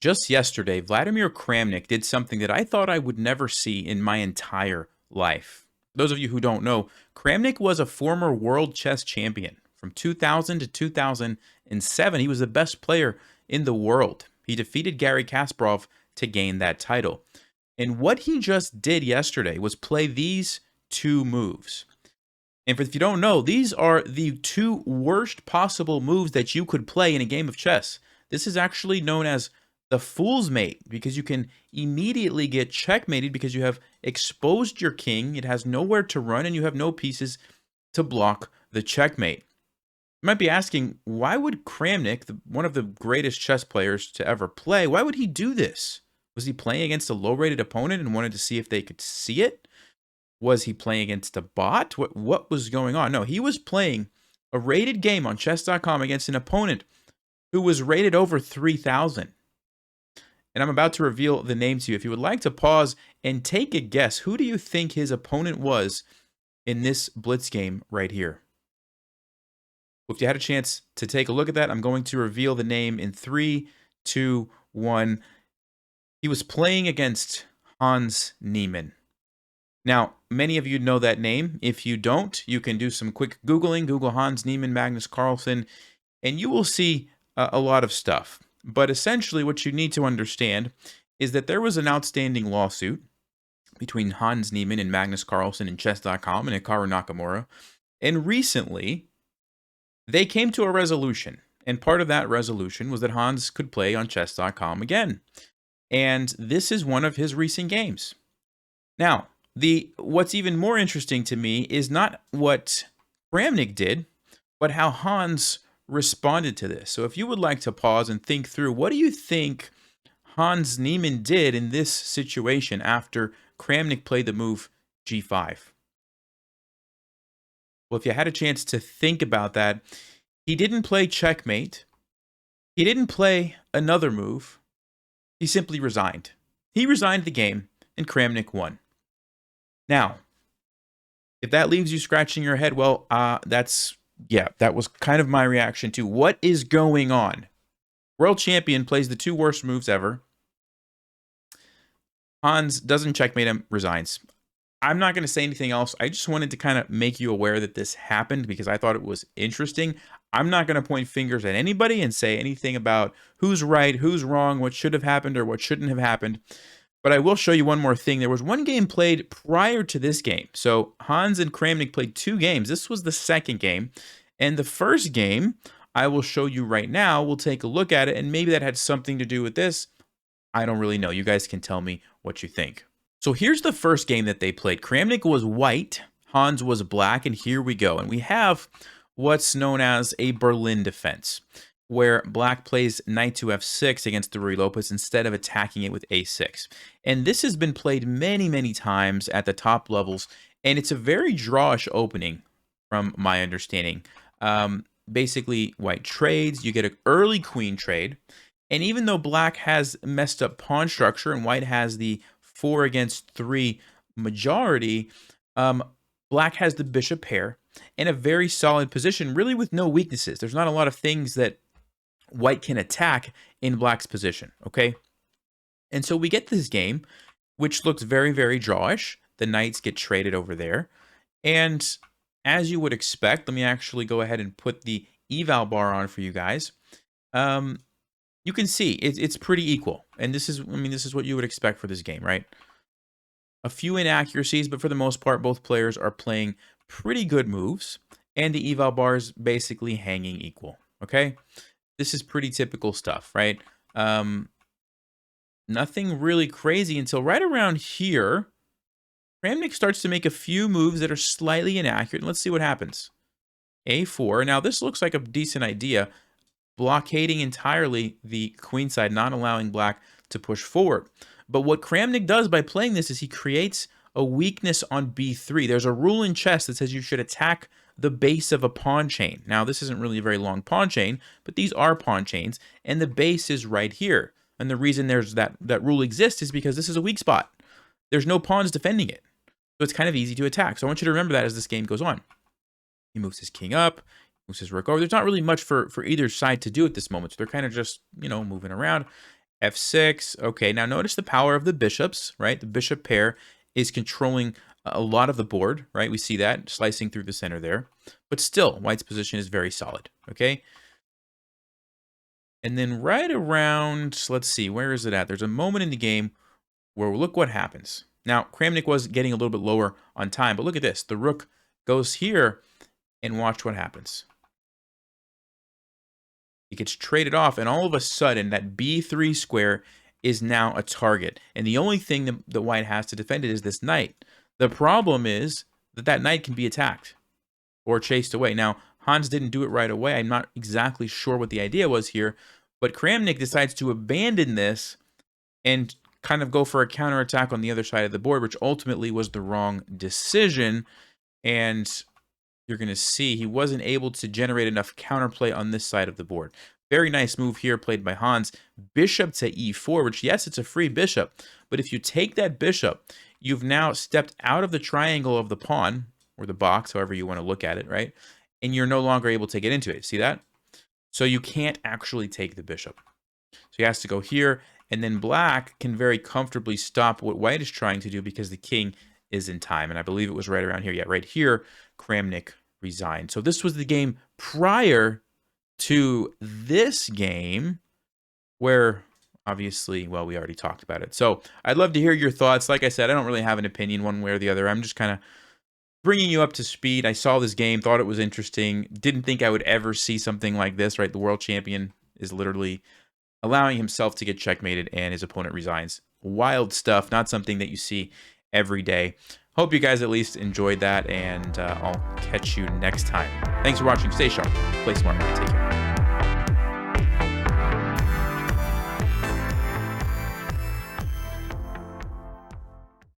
Just yesterday, Vladimir Kramnik did something that I thought I would never see in my entire life. Those of you who don't know, Kramnik was a former world chess champion. From 2000 to 2007, he was the best player in the world. He defeated Garry Kasparov to gain that title. And what he just did yesterday was play these two moves. And if you don't know, these are the two worst possible moves that you could play in a game of chess. This is actually known as the fool's mate because you can immediately get checkmated because you have exposed your king. It has nowhere to run and you have no pieces to block the checkmate. You might be asking, why would Kramnik, one of the greatest chess players to ever play, why would he do this? Was he playing against a low-rated opponent and wanted to see if they could see it? Was he playing against a bot? What was going on? No, he was playing a rated game on chess.com against an opponent who was rated over 3,000. And I'm about to reveal the name to you. If you would like to pause and take a guess, who do you think his opponent was in this blitz game right here? Well, if you had a chance to take a look at that, I'm going to reveal the name in 3, 2, 1. He was playing against Hans Niemann. Now, many of you know that name. If you don't, you can do some quick Googling. Google Hans Niemann, Magnus Carlsen, and you will see a lot of stuff. But essentially, what you need to understand is that there was an outstanding lawsuit between Hans Niemann and Magnus Carlsen and Chess.com and Hikaru Nakamura. And recently, they came to a resolution. And part of that resolution was that Hans could play on Chess.com again. And this is one of his recent games. Now, what's even more interesting to me is not what Kramnik did, but how Hans responded to this. So if you would like to pause and think through, what do you think Hans Niemann did in this situation after Kramnik played the move g5? Well, if you had a chance to think about that, he didn't play checkmate. He didn't play another move. He simply resigned. He resigned the game, and Kramnik won. Now, if that leaves you scratching your head, well, that was kind of my reaction to what is going on. World champion plays the two worst moves ever. Hans doesn't checkmate him, resigns. I'm not going to say anything else. I just wanted to kind of make you aware that this happened because I thought it was interesting. I'm not going to point fingers at anybody and say anything about who's right, who's wrong, what should have happened or what shouldn't have happened. But I will show you one more thing. There was one game played prior to this game. So Hans and Kramnik played two games. This was the second game. And the first game, I will show you right now. We'll take a look at it. And maybe that had something to do with this. I don't really know. You guys can tell me what you think. So here's the first game that they played. Kramnik was white. Hans was black. And here we go. And we have what's known as a Berlin defense, where black plays knight to f6 against the Ruy Lopez instead of attacking it with a6. And this has been played many, many times at the top levels, and it's a very drawish opening from my understanding. Basically, white trades, you get an early queen trade, and even though black has messed up pawn structure and white has the 4 against 3 majority, black has the bishop pair and a very solid position, really with no weaknesses. There's not a lot of things that white can attack in black's position, okay? And so we get this game, which looks very, very drawish. The knights get traded over there. And as you would expect, let me actually go ahead and put the eval bar on for you guys. You can see it's pretty equal. And this is what you would expect for this game, right? A few inaccuracies, but for the most part, both players are playing pretty good moves. And the eval bar is basically hanging equal, okay? This is pretty typical stuff, right? Nothing really crazy until right around here. Kramnik starts to make a few moves that are slightly inaccurate. Let's see what happens. A4. Now, this looks like a decent idea. Blockading entirely the queen side, not allowing black to push forward. But what Kramnik does by playing this is he creates a weakness on b3. There's a rule in chess that says you should attack the base of a pawn chain. Now, this isn't really a very long pawn chain, but these are pawn chains, and the base is right here. And the reason there's that rule exists is because this is a weak spot. There's no pawns defending it. So it's kind of easy to attack. So I want you to remember that as this game goes on. He moves his king up, moves his rook over. There's not really much for either side to do at this moment. So they're kind of just, moving around. F6. Okay, now notice the power of the bishops, right? The bishop pair is controlling a lot of the board, right? We see that slicing through the center there. But still, white's position is very solid, okay? And then right around, let's see, where is it at? There's a moment in the game where look what happens. Now, Kramnik was getting a little bit lower on time, but look at this. The rook goes here, and watch what happens. It gets traded off, and all of a sudden, that b3 square is now a target. And the only thing that white has to defend it is this knight. The problem is that that knight can be attacked or chased away. Now, Hans didn't do it right away. I'm not exactly sure what the idea was here, but Kramnik decides to abandon this and kind of go for a counterattack on the other side of the board, which ultimately was the wrong decision. And you're going to see he wasn't able to generate enough counterplay on this side of the board. Very nice move here played by Hans. Bishop to e4, which, yes, it's a free bishop. But if you take that bishop, you've now stepped out of the triangle of the pawn, or the box, however you want to look at it, right? And you're no longer able to get into it. See that? So you can't actually take the bishop. So he has to go here, and then black can very comfortably stop what white is trying to do because the king is in time. And I believe it was right around here. Yeah, right here, Kramnik resigned. So this was the game prior to this game where obviously, well, we already talked about it. So I'd love to hear your thoughts. Like I said, I don't really have an opinion one way or the other. I'm just kind of bringing you up to speed. I saw this game, thought it was interesting. Didn't think I would ever see something like this, right? The world champion is literally allowing himself to get checkmated and his opponent resigns. Wild stuff, not something that you see every day. Hope you guys at least enjoyed that, and I'll catch you next time. Thanks for watching. Stay sharp. Play smart. Take care.